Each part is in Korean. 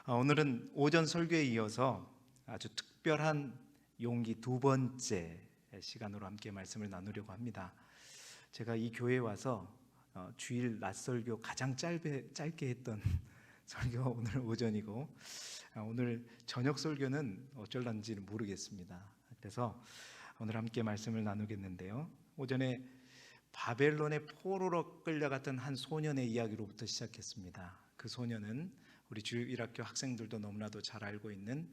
오늘은 오전 설교에 이어서 아주 특별한 용기 두 번째 시간으로 함께 말씀을 나누려고 합니다. 제가 이 교회에 와서 주일 낮 설교 가장 짧게 했던 설교가 오늘 오전이고, 오늘 저녁 설교는 어쩔런지는 모르겠습니다. 그래서 오늘 함께 말씀을 나누겠는데요, 오전에 바벨론의 포로로 끌려갔던 한 소년의 이야기로부터 시작했습니다. 그 소년은 우리 주일학교 학생들도 너무나도 잘 알고 있는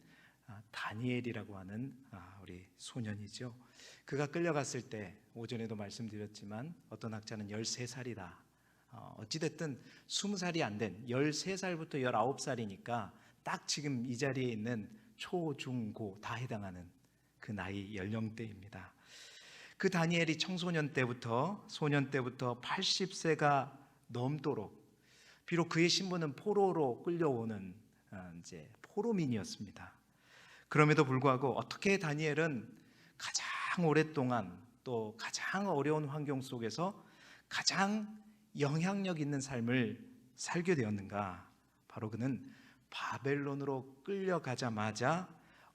다니엘이라고 하는 우리 소년이죠. 그가 끌려갔을 때 오전에도 말씀드렸지만 어떤 학자는 13살이다, 어찌됐든 20살이 안 된 13살부터 19살이니까 딱 지금 이 자리에 있는 초, 중, 고 다 해당하는 그 나이 연령대입니다. 그 다니엘이 청소년 때부터 소년 때부터 80세가 넘도록, 비록 그의 신분은 포로로 끌려오는 이제 포로민이었습니다. 그럼에도 불구하고 어떻게 다니엘은 가장 오랫동안 또 가장 어려운 환경 속에서 가장 영향력 있는 삶을 살게 되었는가? 바로 그는 바벨론으로 끌려가자마자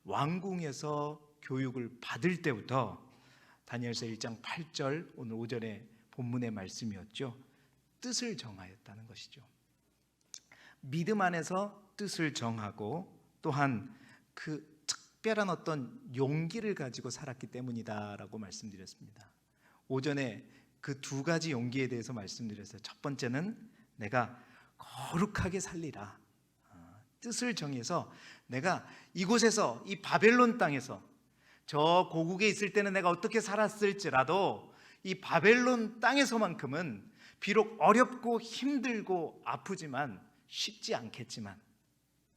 왕궁에서 교육을 받을 때부터, 다니엘서 1장 8절 오늘 오전에 본문의 말씀이었죠, 뜻을 정하였다는 것이죠. 믿음 안에서 뜻을 정하고 또한 그 특별한 어떤 용기를 가지고 살았기 때문이다라고 말씀드렸습니다. 오전에 그 두 가지 용기에 대해서 말씀드렸어요. 첫 번째는 내가 거룩하게 살리라, 뜻을 정해서 내가 이곳에서, 이 바벨론 땅에서, 저 고국에 있을 때는 내가 어떻게 살았을지라도 이 바벨론 땅에서만큼은 비록 어렵고 힘들고 아프지만 쉽지 않겠지만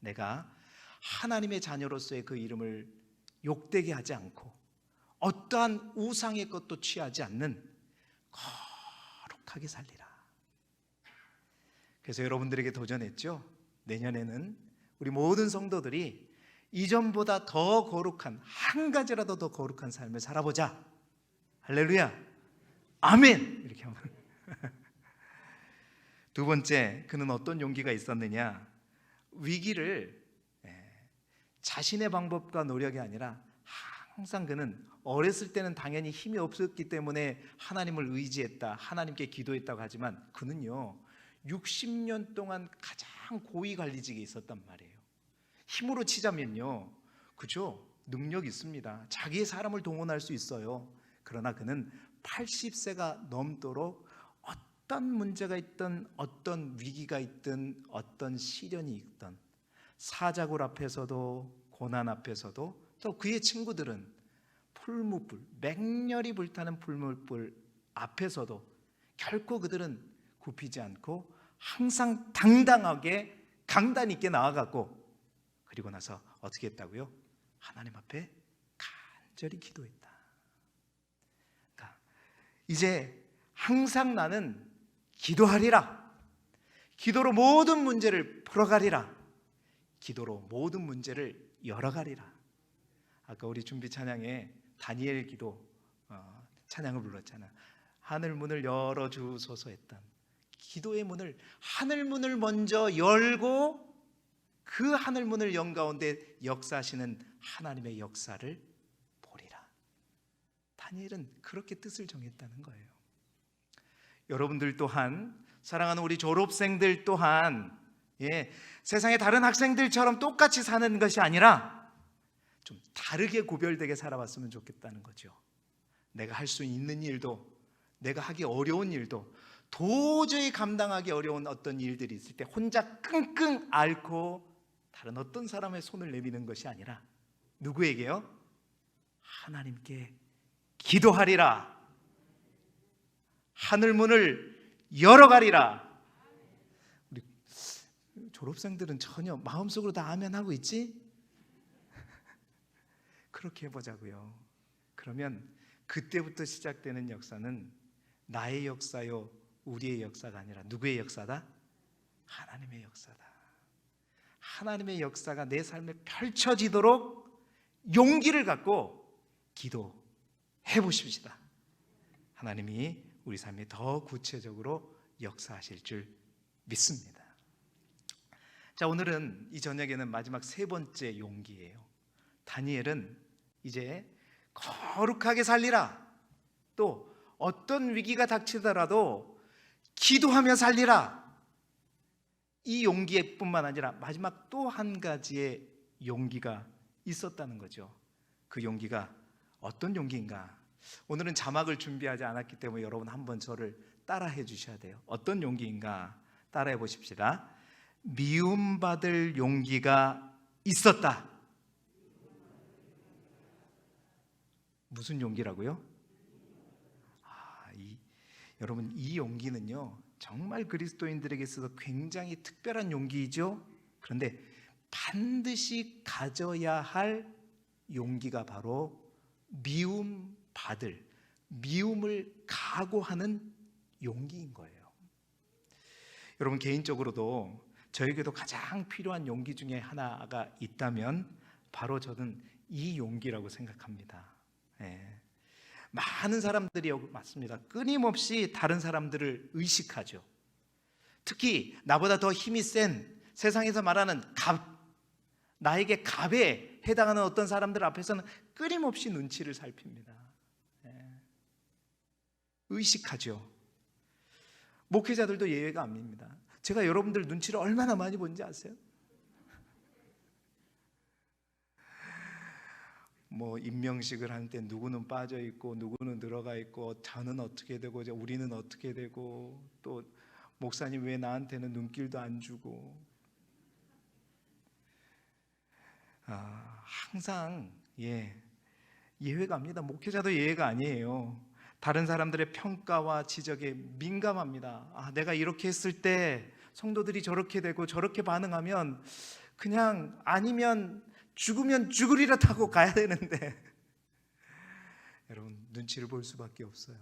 내가 하나님의 자녀로서의 그 이름을 욕되게 하지 않고 어떠한 우상의 것도 취하지 않는 거룩하게 살리라. 그래서 여러분들에게 도전했죠. 내년에는 우리 모든 성도들이 이전보다 더 거룩한, 한 가지라도 더 거룩한 삶을 살아보자. 할렐루야, 아멘. 이렇게 하면 두 번째, 그는 어떤 용기가 있었느냐? 위기를 자신의 방법과 노력이 아니라 항상 그는 어렸을 때는 당연히 힘이 없었기 때문에 하나님을 의지했다, 하나님께 기도했다고 하지만 그는요 60년 동안 가장 고위 관리직에 있었단 말이에요. 힘으로 치자면요, 그죠? 능력이 있습니다. 자기의 사람을 동원할 수 있어요. 그러나 그는 80세가 넘도록 어떤 문제가 있든 어떤 위기가 있든 어떤 시련이 있든 사자굴 앞에서도 고난 앞에서도 또 그의 친구들은 풀무불, 맹렬히 불타는 풀무불 앞에서도 결코 그들은 굽히지 않고 항상 당당하게 강단 있게 나아갔고, 그리고 나서 어떻게 했다고요? 하나님 앞에 간절히 기도했다. 그러니까 이제 항상 나는 기도하리라, 기도로 모든 문제를 풀어가리라, 기도로 모든 문제를 열어가리라. 아까 우리 준비 찬양에 다니엘 기도 찬양을 불렀잖아. 하늘 문을 열어주소서 했던 기도의 문을, 하늘 문을 먼저 열고 그 하늘 문을 연 가운데 역사하시는 하나님의 역사를 보리라. 다니엘은 그렇게 뜻을 정했다는 거예요. 여러분들 또한, 사랑하는 우리 졸업생들 또한 세상의 다른 학생들처럼 똑같이 사는 것이 아니라 좀 다르게 구별되게 살아봤으면 좋겠다는 거죠. 내가 할 수 있는 일도, 내가 하기 어려운 일도, 도저히 감당하기 어려운 어떤 일들이 있을 때 혼자 끙끙 앓고 다른 어떤 사람의 손을 내미는 것이 아니라 누구에게요? 하나님께 기도하리라, 하늘문을 열어가리라. 우리 졸업생들은 전혀 마음속으로 다 아멘 하고 있지? 그렇게 해보자고요. 그러면 그때부터 시작되는 역사는 나의 역사요, 우리의 역사가 아니라 누구의 역사다? 하나님의 역사다. 하나님의 역사가 내 삶에 펼쳐지도록 용기를 갖고 기도해 보십시다. 하나님이 우리 삶에 더 구체적으로 역사하실 줄 믿습니다. 자, 오늘은 이 저녁에는 마지막 세 번째 용기예요. 다니엘은 이제 거룩하게 살리라, 또 어떤 위기가 닥치더라도 기도하며 살리라, 이 용기뿐만 아니라 마지막 또 한 가지의 용기가 있었다는 거죠. 그 용기가 어떤 용기인가? 오늘은 자막을 준비하지 않았기 때문에 여러분 한번 저를 따라해 주셔야 돼요. 어떤 용기인가? 따라해 보십시다. 미움받을 용기가 있었다. 무슨 용기라고요? 여러분, 이 용기는요 정말 그리스도인들에게 있어서 굉장히 특별한 용기이죠. 그런데 반드시 가져야 할 용기가 바로 미움을 각오하는 용기인 거예요. 여러분, 개인적으로도 저에게도 가장 필요한 용기 중에 하나가 있다면 바로 저는 이 용기라고 생각합니다. 많은 사람들이 맞습니다. 끊임없이 다른 사람들을 의식하죠. 특히 나보다 더 힘이 센, 세상에서 말하는 나에게 갑에 해당하는 어떤 사람들 앞에서는 끊임없이 눈치를 살핍니다. 의식하죠. 목회자들도 예외가 아닙니다. 제가 여러분들 눈치를 얼마나 많이 본지 아세요? 뭐 임명식을 할 때 누구는 빠져 있고 누구는 들어가 있고, 저는 어떻게 되고 우리는 어떻게 되고, 또 목사님 왜 나한테는 눈길도 안 주고, 항상 예외가 아닙니다. 목회자도 예외가 아니에요. 다른 사람들의 평가와 지적에 민감합니다. 내가 이렇게 했을 때 성도들이 저렇게 되고 저렇게 반응하면 그냥, 아니면 죽으면 죽으리라 타고 가야 되는데 여러분, 눈치를 볼 수밖에 없어요.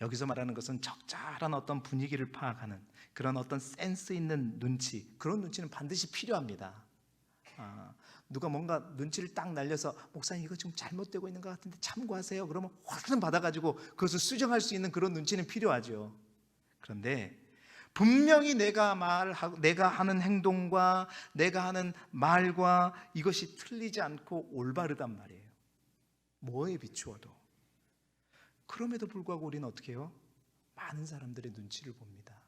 여기서 말하는 것은 적절한 어떤 분위기를 파악하는 그런 어떤 센스 있는 눈치, 그런 눈치는 반드시 필요합니다. 누가 뭔가 눈치를 딱 날려서 목사님 이거 지금 잘못되고 있는 것 같은데 참고하세요, 그러면 확 받아가지고 그것을 수정할 수 있는 그런 눈치는 필요하죠. 그런데 분명히 내가 하는 행동과 내가 하는 말과 이것이 틀리지 않고 올바르단 말이에요. 뭐에 비추어도. 그럼에도 불구하고 우리는 어떻게 해요? 많은 사람들의 눈치를 봅니다.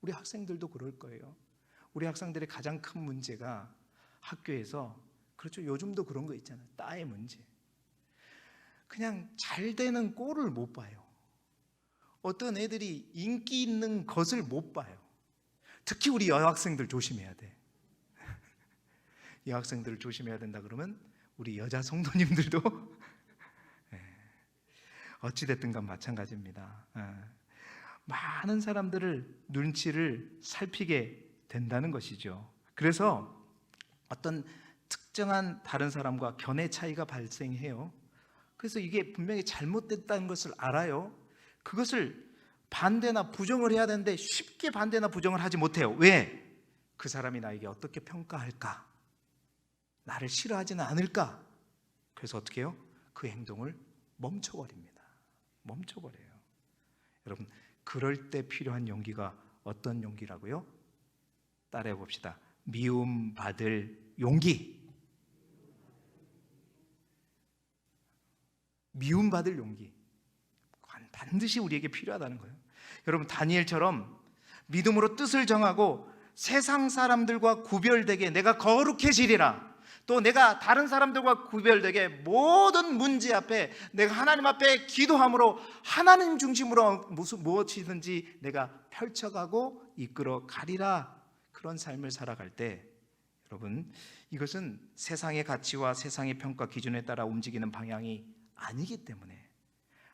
우리 학생들도 그럴 거예요. 우리 학생들의 가장 큰 문제가 학교에서, 그렇죠, 요즘도 그런 거 있잖아요. 따의 문제. 그냥 잘 되는 꼴을 못 봐요. 어떤 애들이 인기 있는 것을 못 봐요. 특히 우리 여학생들 조심해야 돼. 여학생들을 조심해야 된다 그러면 우리 여자 성도님들도 어찌됐든 간 마찬가지입니다. 많은 사람들을 눈치를 살피게 된다는 것이죠. 그래서 어떤 특정한 다른 사람과 견해 차이가 발생해요. 그래서 이게 분명히 잘못됐다는 것을 알아요. 그것을 반대나 부정을 해야 되는데 쉽게 반대나 부정을 하지 못해요. 왜? 그 사람이 나에게 어떻게 평가할까? 나를 싫어하지는 않을까? 그래서 어떻게 해요? 그 행동을 멈춰버립니다. 멈춰버려요. 여러분, 그럴 때 필요한 용기가 어떤 용기라고요? 따라해 봅시다. 미움받을 용기. 미움받을 용기. 반드시 우리에게 필요하다는 거예요. 여러분, 다니엘처럼 믿음으로 뜻을 정하고 세상 사람들과 구별되게 내가 거룩해지리라, 또 내가 다른 사람들과 구별되게 모든 문제 앞에 내가 하나님 앞에 기도함으로 하나님 중심으로 무엇이든지 내가 펼쳐가고 이끌어 가리라, 그런 삶을 살아갈 때 여러분, 이것은 세상의 가치와 세상의 평가 기준에 따라 움직이는 방향이 아니기 때문에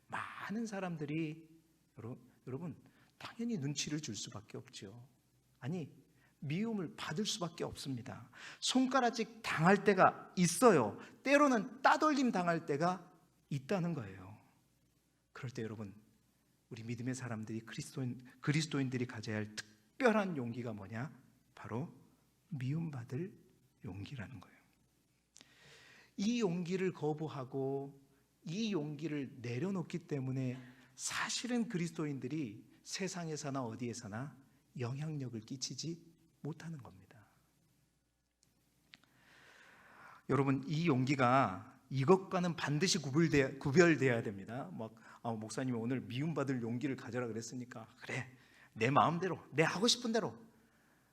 많은 사람들이 여러분 당연히 눈치를 줄 수밖에 없죠. 아니, 미움을 받을 수밖에 없습니다. 손가락질 당할 때가 있어요. 때로는 따돌림 당할 때가 있다는 거예요. 그럴 때 여러분, 우리 믿음의 사람들이, 그리스도인들이 가져야 할 특별한 용기가 뭐냐? 바로 미움받을 용기라는 거예요. 이 용기를 거부하고 이 용기를 내려놓기 때문에 사실은 그리스도인들이 세상에서나 어디에서나 영향력을 끼치지 못하는 겁니다. 여러분, 이 용기가 이것과는 반드시 구별돼야 됩니다. 목사님이 오늘 미움받을 용기를 가져라 그랬으니까 그래, 내 마음대로, 내 하고 싶은 대로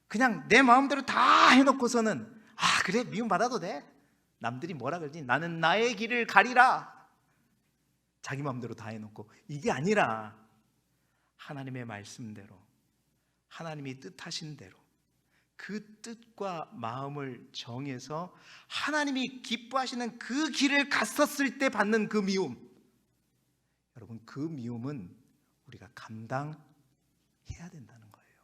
그냥 내 마음대로 다 해놓고서는 그래, 미움받아도 돼, 남들이 뭐라 그러지, 나는 나의 길을 가리라, 자기 마음대로 다 해놓고, 이게 아니라 하나님의 말씀대로, 하나님이 뜻하신 대로 그 뜻과 마음을 정해서 하나님이 기뻐하시는 그 길을 갔었을 때 받는 그 미움, 여러분, 그 미움은 우리가 감당해야 된다는 거예요.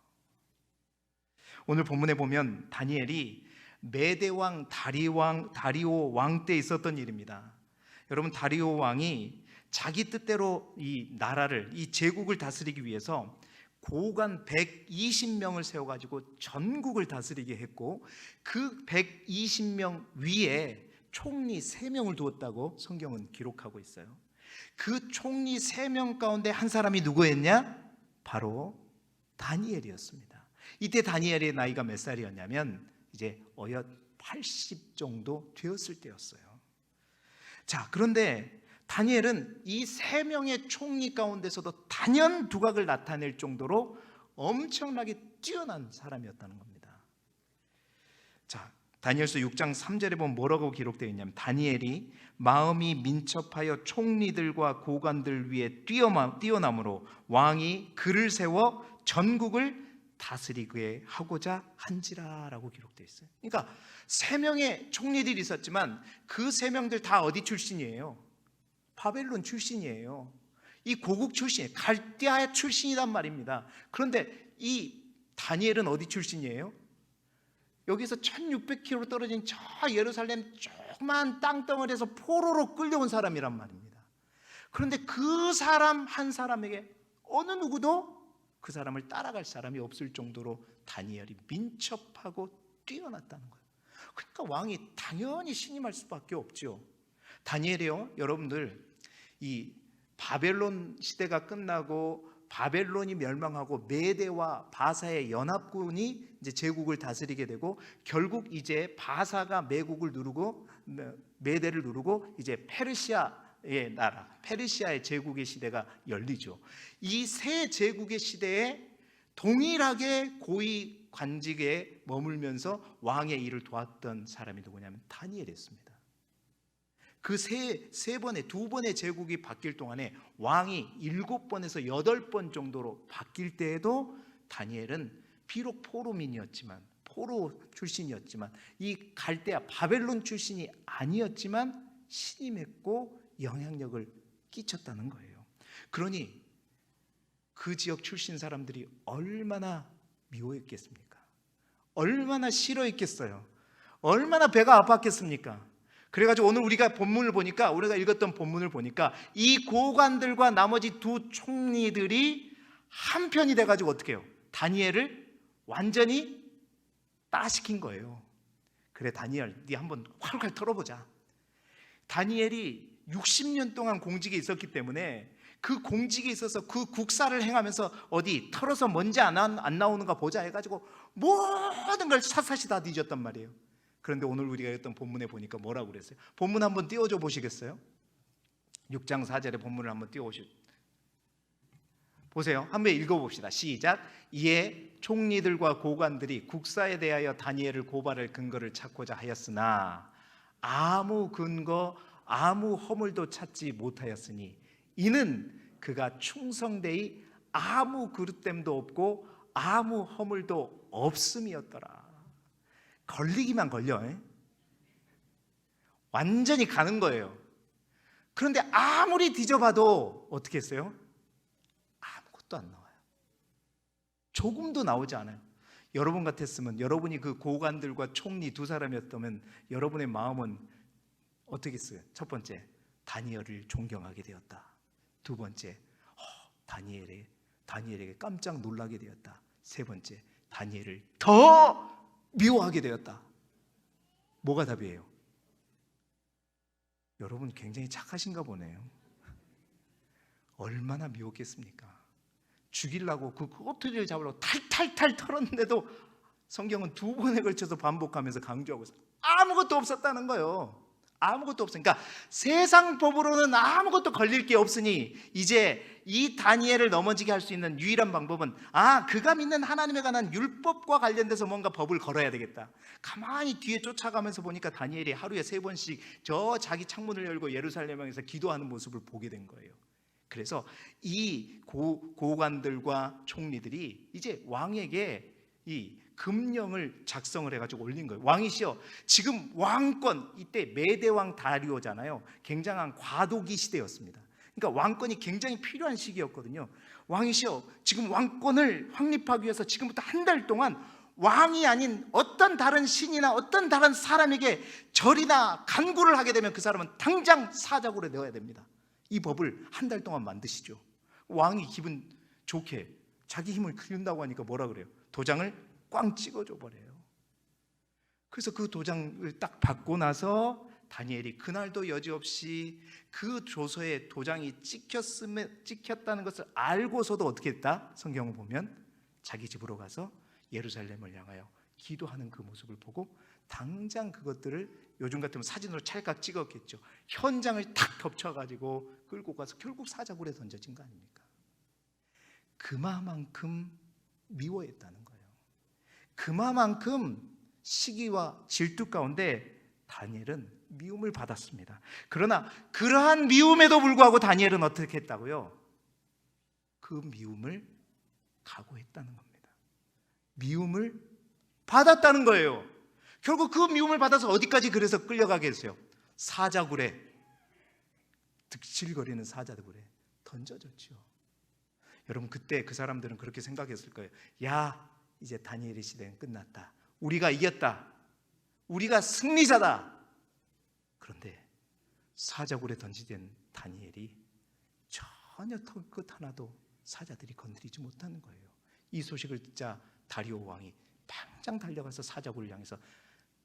오늘 본문에 보면 다니엘이 메대왕 다리오 왕 때 있었던 일입니다. 여러분, 다리오 왕이 자기 뜻대로 이 나라를, 이 제국을 다스리기 위해서 고관 120명을 세워가지고 전국을 다스리게 했고, 그 120명 위에 총리 3명을 두었다고 성경은 기록하고 있어요. 그 총리 3명 가운데 한 사람이 누구였냐? 바로 다니엘이었습니다. 이때 다니엘의 나이가 몇 살이었냐면 이제 어엿 80 정도 되었을 때였어요. 자, 그런데 다니엘은 이 3명의 총리 가운데서도 단연 두각을 나타낼 정도로 엄청나게 뛰어난 사람이었다는 겁니다. 자, 다니엘서 6장 3절에 보면 뭐라고 기록되어 있냐면, 다니엘이 마음이 민첩하여 총리들과 고관들 위에 뛰어남으로 왕이 그를 세워 전국을 다스리게 하고자 한지라라고 기록되어 있어요. 그러니까 3명의 총리들이 있었지만 그 3명들 다 어디 출신이에요? 바벨론 출신이에요. 이 고국 출신, 갈대아 출신이란 말입니다. 그런데 이 다니엘은 어디 출신이에요? 여기서 1600km 떨어진 저 예루살렘 조그만 땅덩어리에서 포로로 끌려온 사람이란 말입니다. 그런데 그 사람 한 사람에게 어느 누구도 그 사람을 따라갈 사람이 없을 정도로 다니엘이 민첩하고 뛰어났다는 거예요. 그러니까 왕이 당연히 신임할 수밖에 없죠. 다니엘이요, 여러분들, 이 바벨론 시대가 끝나고 바벨론이 멸망하고 메대와 바사의 연합군이 이제 제국을 다스리게 되고, 결국 이제 바사가 메국을 누르고 메대를 누르고 이제 페르시아의 나라, 페르시아의 제국의 시대가 열리죠. 이 세 제국의 시대에 동일하게 고위 관직에 머물면서 왕의 일을 도왔던 사람이 누구냐면 다니엘이었습니다. 그 두 번의 제국이 바뀔 동안에 왕이 7번에서 8번 정도로 바뀔 때에도 다니엘은 비록 포로 출신이었지만 이 갈대아 바벨론 출신이 아니었지만 신임했고 영향력을 끼쳤다는 거예요. 그러니 그 지역 출신 사람들이 얼마나 미워했겠습니까? 얼마나 싫어했겠어요? 얼마나 배가 아팠겠습니까? 그래가지고 오늘 우리가 읽었던 본문을 보니까 이 고관들과 나머지 두 총리들이 한편이 돼가지고 어떻게 해요? 다니엘을 완전히 따시킨 거예요. 그래, 다니엘, 네 한번 활활 털어보자. 다니엘이 60년 동안 공직에 있었기 때문에 그 공직에 있어서 그 국사를 행하면서 어디 털어서 먼지 안 나오는가 보자 해가지고 모든 걸 샅샅이 다 뒤졌단 말이에요. 그런데 오늘 우리가 읽었던 본문에 보니까 뭐라고 그랬어요? 본문 한번 띄워줘 보시겠어요? 6장 4절의 본문을 한번 띄워오시죠. 보세요. 한번 읽어봅시다. 시작. 이에 총리들과 고관들이 국사에 대하여 다니엘을 고발할 근거를 찾고자 하였으나 아무 근거, 아무 허물도 찾지 못하였으니 이는 그가 충성되이 아무 그릇됨도 없고 아무 허물도 없음이었더라. 걸리기만 걸려. 완전히 가는 거예요. 그런데 아무리 뒤져봐도 어떻게 했어요? 아무것도 안 나와요. 조금도 나오지 않아요. 여러분 같았으면, 여러분이 그 고관들과 총리 두 사람이었다면 여러분의 마음은 어떻게 했어요? 첫 번째, 다니엘을 존경하게 되었다. 두 번째, 다니엘에게 깜짝 놀라게 되었다. 세 번째, 다니엘을 더 미워하게 되었다. 뭐가 답이에요? 여러분 굉장히 착하신가 보네요. 얼마나 미웠겠습니까? 죽이려고 그 꼬투리를 잡으려고 탈탈탈 털었는데도 성경은 2번에 걸쳐서 반복하면서 강조하고 있어요. 아무것도 없었다는 거예요. 아무것도 없으니까 세상 법으로는 아무것도 걸릴 게 없으니 이제 이 다니엘을 넘어지게 할 수 있는 유일한 방법은 그가 믿는 하나님에 관한 율법과 관련돼서 뭔가 법을 걸어야 되겠다. 가만히 뒤에 쫓아가면서 보니까 다니엘이 하루에 3번씩 저 자기 창문을 열고 예루살렘 향해서 기도하는 모습을 보게 된 거예요. 그래서 이 고관들과 총리들이 이제 왕에게 이 금령을 작성을 해가지고 올린 거예요. 왕이시여, 지금 왕권, 이때 메대왕 다리오잖아요. 굉장한 과도기 시대였습니다. 그러니까 왕권이 굉장히 필요한 시기였거든요. 왕이시여, 지금 왕권을 확립하기 위해서 지금부터 한 달 동안 왕이 아닌 어떤 다른 신이나 어떤 다른 사람에게 절이나 간구를 하게 되면 그 사람은 당장 사자굴에 넣어야 됩니다. 이 법을 한 달 동안 만드시죠. 왕이 기분 좋게 자기 힘을 키운다고 하니까 뭐라 그래요? 도장을 꽝 찍어줘 버려요. 그래서 그 도장을 딱 받고 나서 다니엘이 그날도 여지없이 그 조서에 도장이 찍혔다는 것을 알고서도 어떻게 했다? 성경을 보면 자기 집으로 가서 예루살렘을 향하여 기도하는 그 모습을 보고 당장 그것들을 요즘 같으면 사진으로 찰칵 찍었겠죠. 현장을 탁 덮쳐가지고 끌고 가서 결국 사자굴에 던져진 거 아닙니까? 그만큼 미워했다는 거예요. 그만큼 시기와 질투 가운데 다니엘은 미움을 받았습니다. 그러나 그러한 미움에도 불구하고 다니엘은 어떻게 했다고요? 그 미움을 각오했다는 겁니다. 미움을 받았다는 거예요. 결국 그 미움을 받아서 어디까지 그래서 끌려가게 했어요? 사자굴에, 득실거리는 사자굴에 던져졌죠. 여러분, 그때 그 사람들은 그렇게 생각했을 거예요. 야, 이제 다니엘의 시대는 끝났다. 우리가 이겼다. 우리가 승리자다. 그런데 사자굴에 던지된 다니엘이 전혀 털끝 하나도 사자들이 건드리지 못하는 거예요. 이 소식을 듣자 다리오 왕이 당장 달려가서 사자굴을 향해서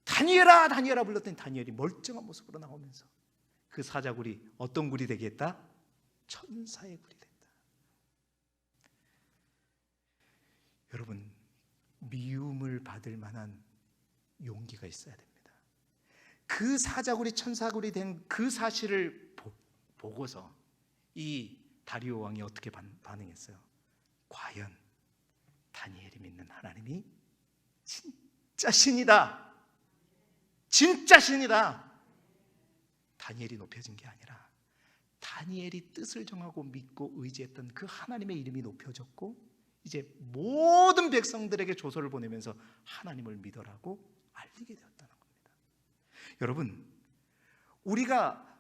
다니엘아, 다니엘아 불렀더니 다니엘이 멀쩡한 모습으로 나오면서 그 사자굴이 어떤 굴이 되겠다? 천사의 굴이 된다. 여러분, 미움을 받을 만한 용기가 있어야 됩니다. 그 사자굴이 천사굴이 된 그 사실을 보고서 이 다리오 왕이 어떻게 반응했어요? 과연 다니엘이 믿는 하나님이 진짜 신이다, 진짜 신이다. 다니엘이 높여진 게 아니라 다니엘이 뜻을 정하고 믿고 의지했던 그 하나님의 이름이 높여졌고 이제 모든 백성들에게 조서를 보내면서 하나님을 믿으라고 알리게 되었다는 겁니다. 여러분, 우리가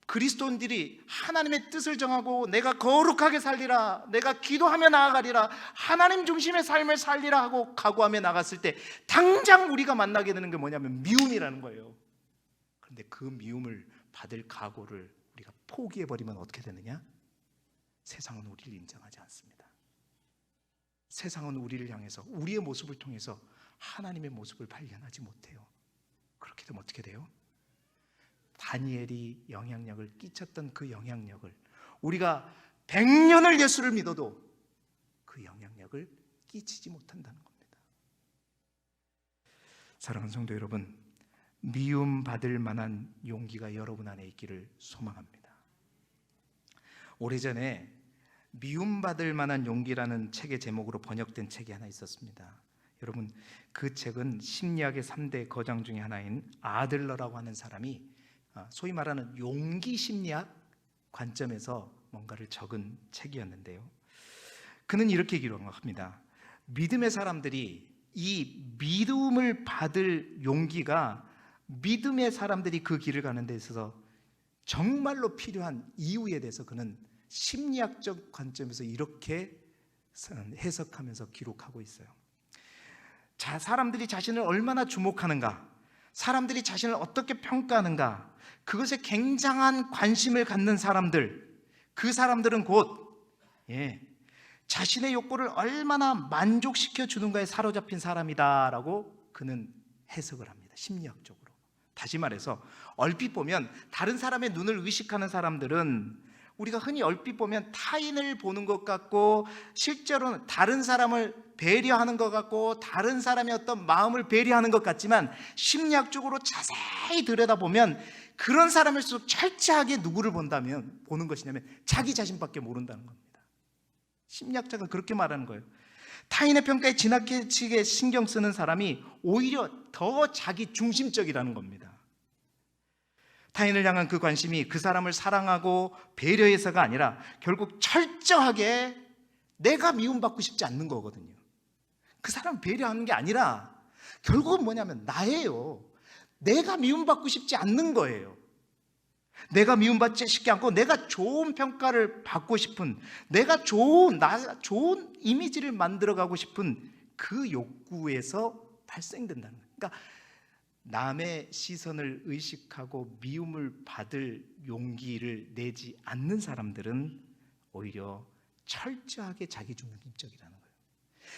그리스도인들이 하나님의 뜻을 정하고 내가 거룩하게 살리라, 내가 기도하며 나아가리라, 하나님 중심의 삶을 살리라 하고 각오하며 나갔을 때 당장 우리가 만나게 되는 게 뭐냐면 미움이라는 거예요. 그런데 그 미움을 받을 각오를 우리가 포기해버리면 어떻게 되느냐? 세상은 우리를 인정하지 않습니다. 세상은 우리를 향해서 우리의 모습을 통해서 하나님의 모습을 발견하지 못해요. 그렇게 되면 어떻게 돼요? 다니엘이 영향력을 끼쳤던 그 영향력을 우리가 100년을 예수를 믿어도 그 영향력을 끼치지 못한다는 겁니다. 사랑하는 성도 여러분, 미움받을 만한 용기가 여러분 안에 있기를 소망합니다. 오래전에 미움받을 만한 용기라는 책의 제목으로 번역된 책이 하나 있었습니다. 여러분, 그 책은 심리학의 3대 거장 중에 하나인 아들러라고 하는 사람이 소위 말하는 용기 심리학 관점에서 뭔가를 적은 책이었는데요, 그는 이렇게 기록합니다. 믿음의 사람들이 이 믿음을 받을 용기가 믿음의 사람들이 그 길을 가는 데 있어서 정말로 필요한 이유에 대해서 그는 심리학적 관점에서 이렇게 해석하면서 기록하고 있어요. 사람들이 자신을 얼마나 주목하는가, 사람들이 자신을 어떻게 평가하는가, 그것에 굉장한 관심을 갖는 사람들, 그 사람들은 곧 자신의 욕구를 얼마나 만족시켜 주는가에 사로잡힌 사람이다라고 그는 해석을 합니다. 심리학적으로. 다시 말해서 얼핏 보면 다른 사람의 눈을 의식하는 사람들은 우리가 흔히 얼핏 보면 타인을 보는 것 같고 실제로는 다른 사람을 배려하는 것 같고 다른 사람의 어떤 마음을 배려하는 것 같지만 심리학적으로 자세히 들여다보면 그런 사람일수록 철저하게 누구를 보는 것이냐면 자기 자신밖에 모른다는 겁니다. 심리학자가 그렇게 말하는 거예요. 타인의 평가에 지나치게 신경 쓰는 사람이 오히려 더 자기 중심적이라는 겁니다. 타인을 향한 그 관심이 그 사람을 사랑하고 배려해서가 아니라 결국 철저하게 내가 미움받고 싶지 않는 거거든요. 그 사람을 배려하는 게 아니라 결국은 뭐냐면 나예요. 내가 미움받고 싶지 않는 거예요. 내가 미움받지 싶지 않고 내가 좋은 평가를 받고 싶은, 내가 좋은 이미지를 만들어가고 싶은 그 욕구에서 발생된다는 거예요. 그러니까 남의 시선을 의식하고 미움을 받을 용기를 내지 않는 사람들은 오히려 철저하게 자기중심적이라는 거예요.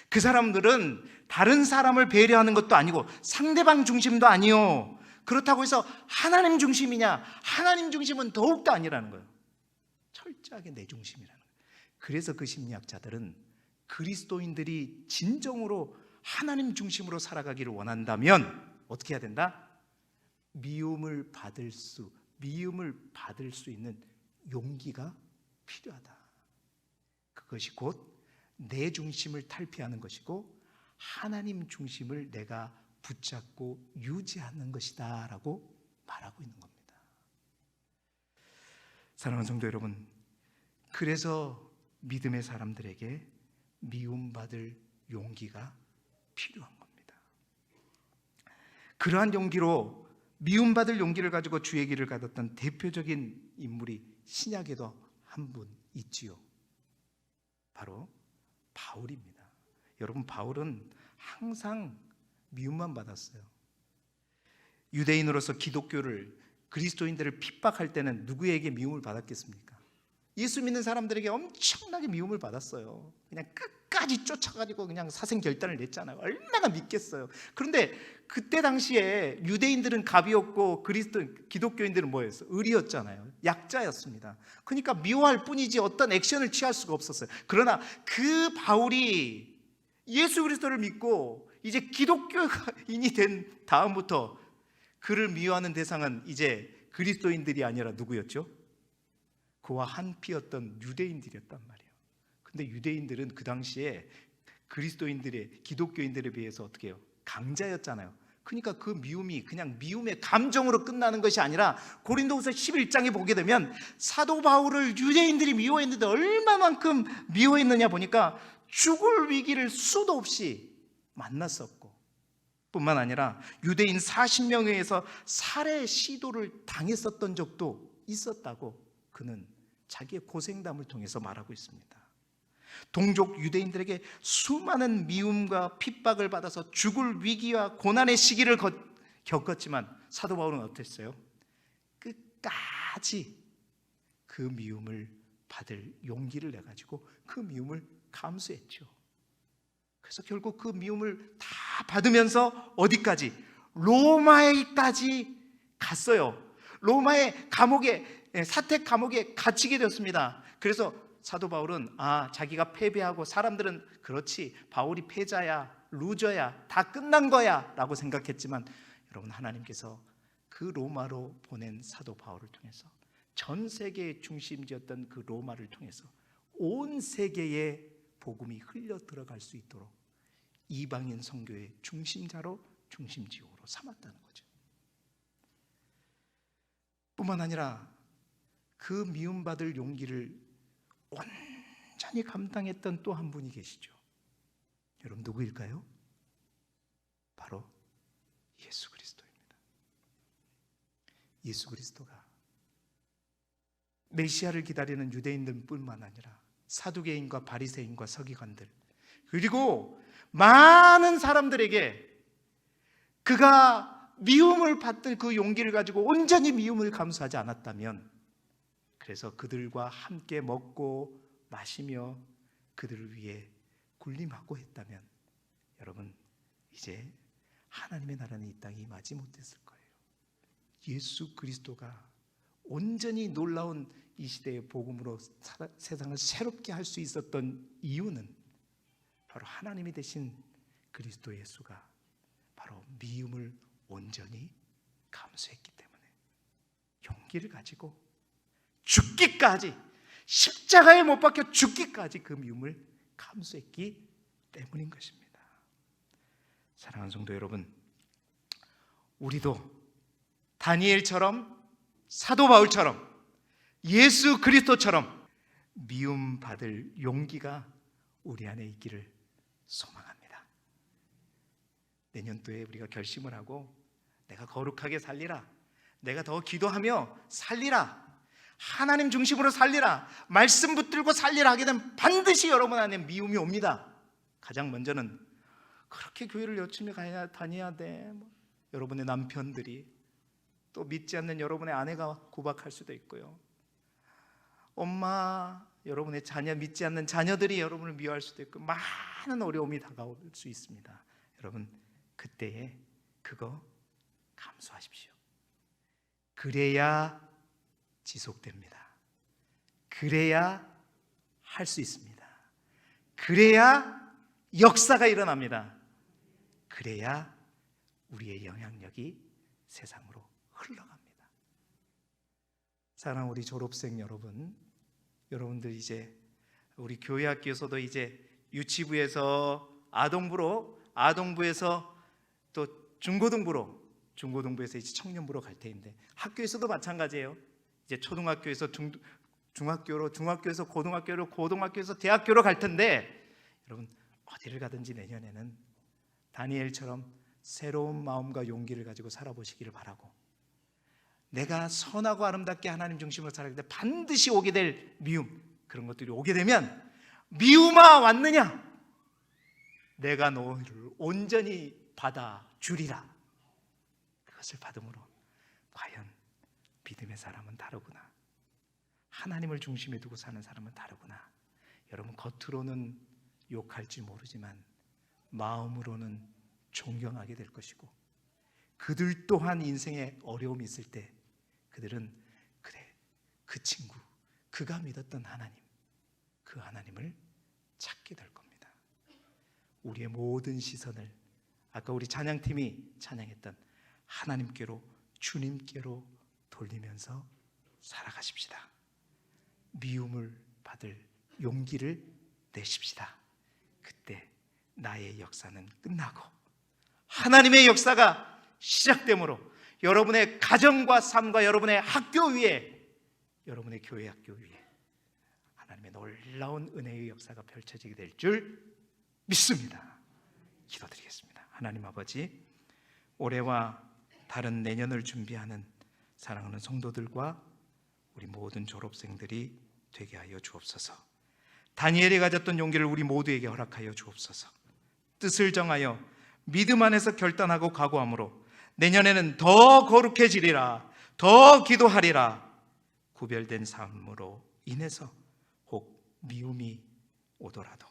그 사람들은 다른 사람을 배려하는 것도 아니고 상대방 중심도 아니요, 그렇다고 해서 하나님 중심이냐? 하나님 중심은 더욱더 아니라는 거예요. 철저하게 내 중심이라는 거예요. 그래서 그 심리학자들은 그리스도인들이 진정으로 하나님 중심으로 살아가기를 원한다면 어떻게 해야 된다? 미움을 받을 수 있는 용기가 필요하다. 그것이 곧 내 중심을 탈피하는 것이고 하나님 중심을 내가 붙잡고 유지하는 것이다 라고 말하고 있는 겁니다. 사랑하는 성도 여러분, 그래서 믿음의 사람들에게 미움받을 용기가 필요한 겁니다. 그러한 용기로 미움받을 용기를 가지고 주의 길을 가졌던 대표적인 인물이 신약에도 한 분 있지요. 바로 바울입니다. 여러분, 바울은 항상 미움만 받았어요. 유대인으로서 기독교를, 그리스도인들을 핍박할 때는 누구에게 미움을 받았겠습니까? 예수 믿는 사람들에게 엄청나게 미움을 받았어요. 그냥 끝까지 쫓아가지고 그냥 사생결단을 냈잖아요. 얼마나 믿겠어요. 그런데 그때 당시에 유대인들은 갑이었고 기독교인들은 뭐였어요? 을이었잖아요. 약자였습니다. 그러니까 미워할 뿐이지 어떤 액션을 취할 수가 없었어요. 그러나 그 바울이 예수 그리스도를 믿고 이제 기독교인이 된 다음부터 그를 미워하는 대상은 이제 그리스도인들이 아니라 누구였죠? 그와 한 피였던 유대인들이었단 말이에요. 근데 유대인들은 그 당시에 기독교인들에 비해서 어떻게 해요? 강자였잖아요. 그러니까 그 미움이 그냥 미움의 감정으로 끝나는 것이 아니라 고린도후서 11장에 보게 되면 사도 바울을 유대인들이 미워했는데 얼마만큼 미워했느냐 보니까 죽을 위기를 수도 없이 만났었고, 뿐만 아니라 유대인 40명에 의해서 살해 시도를 당했었던 적도 있었다고 그는 자기의 고생담을 통해서 말하고 있습니다. 동족 유대인들에게 수많은 미움과 핍박을 받아서 죽을 위기와 고난의 시기를 겪었지만 사도 바울은 어땠어요? 끝까지 그 미움을 받을 용기를 내가지고 그 미움을 감수했죠. 그래서 결국 그 미움을 다 받으면서 어디까지? 로마에까지 갔어요. 로마의 사택 감옥에 갇히게 되었습니다. 그래서 사도 바울은 자기가 패배하고 사람들은 그렇지, 바울이 패자야, 루저야, 다 끝난 거야 라고 생각했지만, 여러분, 하나님께서 그 로마로 보낸 사도 바울을 통해서 전 세계의 중심지였던 그 로마를 통해서 온 세계에 복음이 흘러 들어갈 수 있도록 이방인 선교의 중심지역으로 삼았다는 거죠. 뿐만 아니라 그 미움받을 용기를 온전히 감당했던 또 한 분이 계시죠. 여러분, 누구일까요? 바로 예수 그리스도입니다. 예수 그리스도가 메시아를 기다리는 유대인들뿐만 아니라 사두개인과 바리새인과 서기관들, 그리고 많은 사람들에게 그가 미움을 받던 그 용기를 가지고 온전히 미움을 감수하지 않았다면, 그래서 그들과 함께 먹고 마시며 그들을 위해 군림하고 했다면, 여러분, 이제 하나님의 나라는 이 땅에 임하지 못했을 거예요. 예수 그리스도가 온전히 놀라운 이 시대의 복음으로 세상을 새롭게 할 수 있었던 이유는 바로 하나님이 되신 그리스도 예수가 바로 미움을 온전히 감수했기 때문에 용기를 가지고 죽기까지, 십자가에 못 박혀 죽기까지 그 미움을 감수했기 때문인 것입니다. 사랑하는 성도 여러분, 우리도 다니엘처럼, 사도 바울처럼, 예수 그리스도처럼 미움 받을 용기가 우리 안에 있기를 소망합니다. 내년도에 우리가 결심을 하고 내가 거룩하게 살리라, 내가 더 기도하며 살리라, 하나님 중심으로 살리라, 말씀 붙들고 살리라 하게 되면 반드시 여러분 안에 미움이 옵니다. 가장 먼저는 그렇게 교회를 열심히 다녀야 돼, 여러분의 남편들이, 또 믿지 않는 여러분의 아내가 구박할 수도 있고요, 엄마, 여러분의 자녀, 믿지 않는 자녀들이 여러분을 미워할 수도 있고, 많은 어려움이 다가올 수 있습니다. 여러분, 그때에 그거 감수하십시오. 그래야 지속됩니다. 그래야 할 수 있습니다. 그래야 역사가 일어납니다. 그래야 우리의 영향력이 세상으로 흘러갑니다. 사랑하는 우리 졸업생 여러분, 여러분들 이제 우리 교회 학교에서도 이제 유치부에서 아동부로, 아동부에서 또 중고등부에서 이제 청년부로 갈 테인데, 학교에서도 마찬가지예요. 이제 초등학교에서 중학교로, 중학교에서 고등학교로, 고등학교에서 대학교로 갈 텐데, 여러분 어디를 가든지 내년에는 다니엘처럼 새로운 마음과 용기를 가지고 살아보시기를 바라고, 내가 선하고 아름답게 하나님 중심으로 살아갈 때 반드시 오게 될 미움, 그런 것들이 오게 되면 미움아 왔느냐? 내가 너를 온전히 받아주리라. 그것을 받음으로 과연 믿음의 사람은 다르구나, 하나님을 중심에 두고 사는 사람은 다르구나. 여러분 겉으로는 욕할지 모르지만 마음으로는 존경하게 될 것이고, 그들 또한 인생에 어려움이 있을 때 그들은 그래, 그 친구, 그가 믿었던 하나님, 그 하나님을 찾게 될 겁니다. 우리의 모든 시선을 아까 우리 찬양팀이 찬양했던 하나님께로, 주님께로 돌리면서 살아가십시다. 미움을 받을 용기를 내십시다. 그때 나의 역사는 끝나고 하나님의 역사가 시작되므로 여러분의 가정과 삶과 여러분의 학교 위에, 여러분의 교회 학교 위에 하나님의 놀라운 은혜의 역사가 펼쳐지게 될 줄 믿습니다. 기도드리겠습니다. 하나님 아버지, 올해와 다른 내년을 준비하는 사랑하는 성도들과 우리 모든 졸업생들이 되게 하여 주옵소서. 다니엘이 가졌던 용기를 우리 모두에게 허락하여 주옵소서. 뜻을 정하여 믿음 안에서 결단하고 각오함으로 내년에는 더 거룩해지리라, 더 기도하리라, 구별된 삶으로 인해서 혹 미움이 오더라도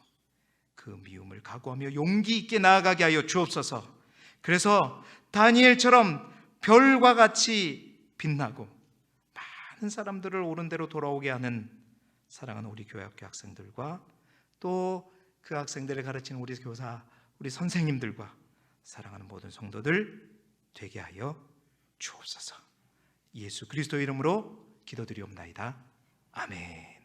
그 미움을 각오하며 용기 있게 나아가게 하여 주옵소서. 그래서 다니엘처럼 별과 같이 빛나고 많은 사람들을 옳은 대로 돌아오게 하는 사랑하는 우리 교회학교 학생들과 또 그 학생들을 가르치는 우리 교사, 우리 선생님들과 사랑하는 모든 성도들 되게 하여 주옵소서. 예수 그리스도 이름으로 기도드리옵나이다. 아멘.